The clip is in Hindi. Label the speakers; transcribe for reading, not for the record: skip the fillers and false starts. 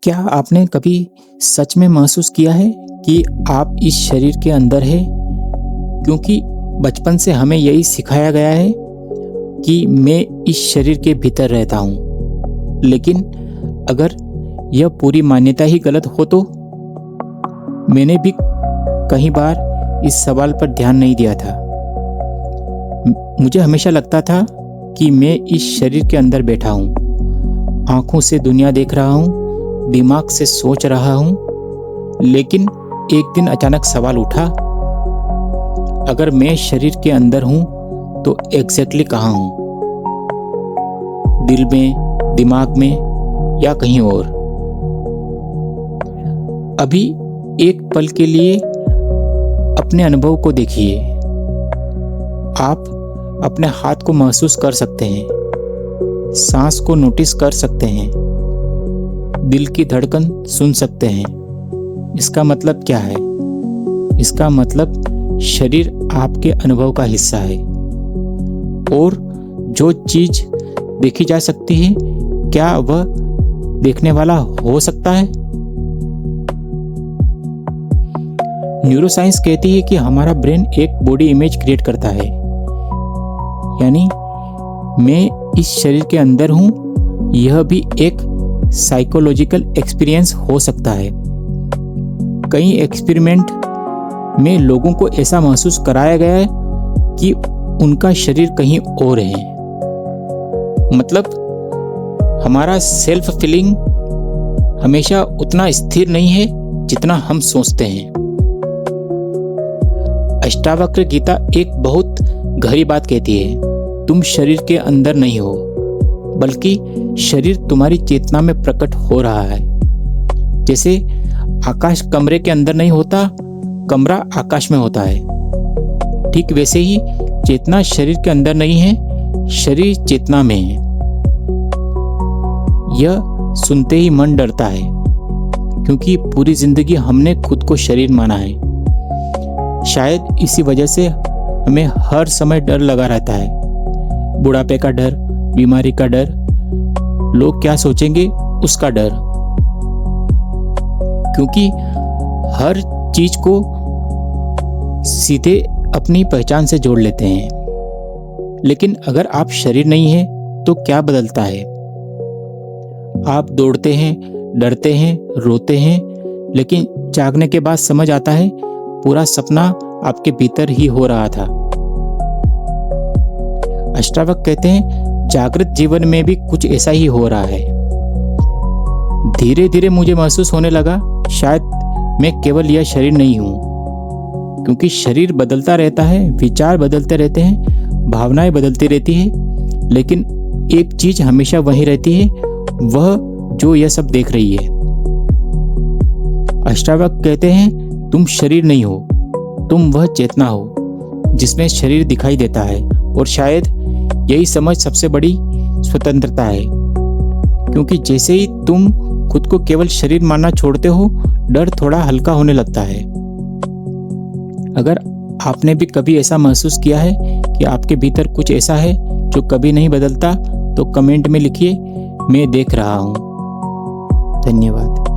Speaker 1: क्या आपने कभी सच में महसूस किया है कि आप इस शरीर के अंदर हैं? क्योंकि बचपन से हमें यही सिखाया गया है कि मैं इस शरीर के भीतर रहता हूँ। लेकिन अगर यह पूरी मान्यता ही गलत हो तो? मैंने भी कई बार इस सवाल पर ध्यान नहीं दिया था। मुझे हमेशा लगता था कि मैं इस शरीर के अंदर बैठा हूँ, आंखों से दुनिया देख रहा हूँ, दिमाग से सोच रहा हूँ। लेकिन एक दिन अचानक सवाल उठा, अगर मैं शरीर के अंदर हूँ तो एग्जैक्टली कहाँ हूँ? दिल में, दिमाग में या कहीं और? अभी एक पल के लिए अपने अनुभव को देखिए। आप अपने हाथ को महसूस कर सकते हैं, सांस को नोटिस कर सकते हैं, दिल की धड़कन सुन सकते हैं। इसका मतलब क्या है? इसका मतलब शरीर आपके अनुभव का हिस्सा है। और जो चीज देखी जा सकती है, क्या वह देखने वाला हो सकता है? न्यूरोसाइंस कहती है कि हमारा ब्रेन एक बॉडी इमेज क्रिएट करता है। यानी मैं इस शरीर के अंदर हूं, यह भी एक साइकोलॉजिकल एक्सपीरियंस हो सकता है। कई एक्सपेरिमेंट में लोगों को ऐसा महसूस कराया गया है कि उनका शरीर कहीं और है। मतलब हमारा सेल्फ फीलिंग हमेशा उतना स्थिर नहीं है जितना हम सोचते हैं। अष्टावक्र गीता एक बहुत गहरी बात कहती है, तुम शरीर के अंदर नहीं हो, बल्कि शरीर तुम्हारी चेतना में प्रकट हो रहा है। जैसे आकाश कमरे के अंदर नहीं होता, कमरा आकाश में होता है। ठीक वैसे ही चेतना शरीर के अंदर नहीं है, शरीर चेतना में है। यह सुनते ही मन डरता है, क्योंकि पूरी जिंदगी हमने खुद को शरीर माना है। शायद इसी वजह से हमें हर समय डर लगा रहता है। बुढ़ापे का डर, बीमारी का डर, लोग क्या सोचेंगे उसका डर। क्योंकि हर चीज को सीधे अपनी पहचान से जोड़ लेते हैं। लेकिन अगर आप शरीर नहीं है तो क्या बदलता है? आप दौड़ते हैं, डरते हैं, रोते हैं, लेकिन जागने के बाद समझ आता है पूरा सपना आपके भीतर ही हो रहा था। अष्टावक्र कहते हैं जागृत जीवन में भी कुछ ऐसा ही हो रहा है। धीरे धीरे मुझे महसूस होने लगा शायद मैं केवल यह शरीर नहीं हूं। क्योंकि शरीर बदलता रहता है, विचार बदलते रहते हैं, भावनाएं बदलती रहती है, लेकिन एक चीज हमेशा वही रहती है, वह जो यह सब देख रही है। अष्टावक्र कहते हैं तुम शरीर नहीं हो, तुम वह चेतना हो जिसमें शरीर दिखाई देता है। और शायद यही समझ सबसे बड़ी स्वतंत्रता है। क्योंकि जैसे ही तुम खुद को केवल शरीर मानना छोड़ते हो, डर थोड़ा हल्का होने लगता है। अगर आपने भी कभी ऐसा महसूस किया है कि आपके भीतर कुछ ऐसा है जो कभी नहीं बदलता, तो कमेंट में लिखिए, मैं देख रहा हूँ। धन्यवाद।